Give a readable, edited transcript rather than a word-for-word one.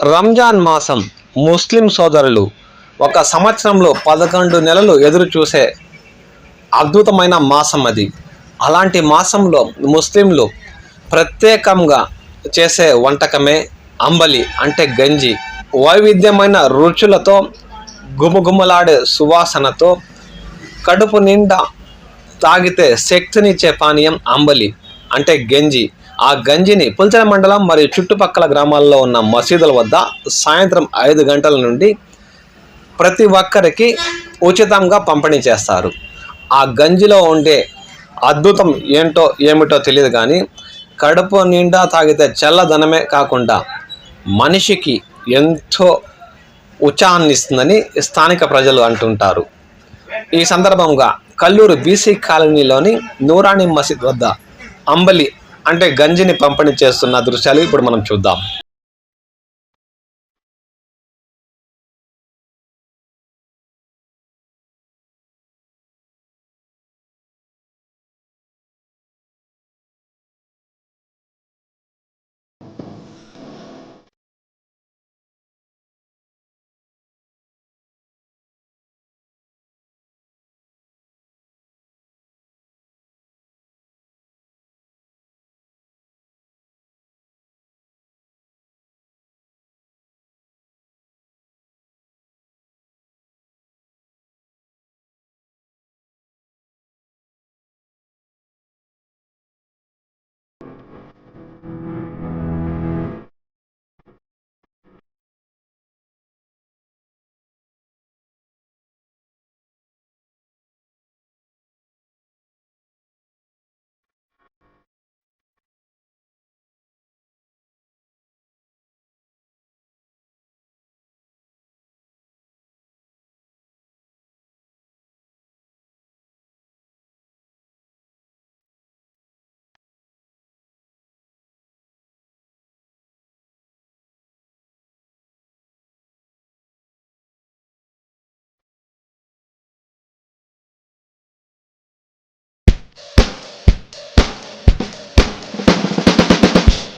రంజాన్ మాసం ముస్లిం సోదరులు ఒక సంవత్సరంలో 11 నెలలు ఎదురు చూసే అద్భుతమైన మాసం అది. అలాంటి మాసంలో ముస్లింలు ప్రత్యేకంగా చేసే వంటకమే అంబలి అంటే గంజి. వైవిధ్యమైన రుచులతో, గుమగుమలాడే సువాసనతో, కడుపు నిండా తాగితే శక్తినిచ్చే పానీయం అంబలి అంటే గంజి. ఆ గంజిని పుల్చల మండలం మరియు చుట్టుపక్కల గ్రామాల్లో ఉన్న మసీదుల వద్ద సాయంత్రం 5 గంటల నుండి ప్రతి ఒక్కరికి ఉచితంగా పంపిణీ చేస్తారు. ఆ గంజిలో ఉండే అద్భుతం ఏమిటో తెలియదు, కానీ కడుపు నిండా తాగితే చల్లదనమే కాకుండా మనిషికి ఎంతో ఉత్సాహాన్ని ఇస్తుందని స్థానిక ప్రజలు అంటుంటారు. ఈ సందర్భంగా కల్లూరు బీసీ కాలనీలోని నూరాని మసీద్ వద్ద అంబలి అంటే గంజిని పంపిణీ చేస్తున్న దృశ్యాలు ఇప్పుడు మనం చూద్దాం.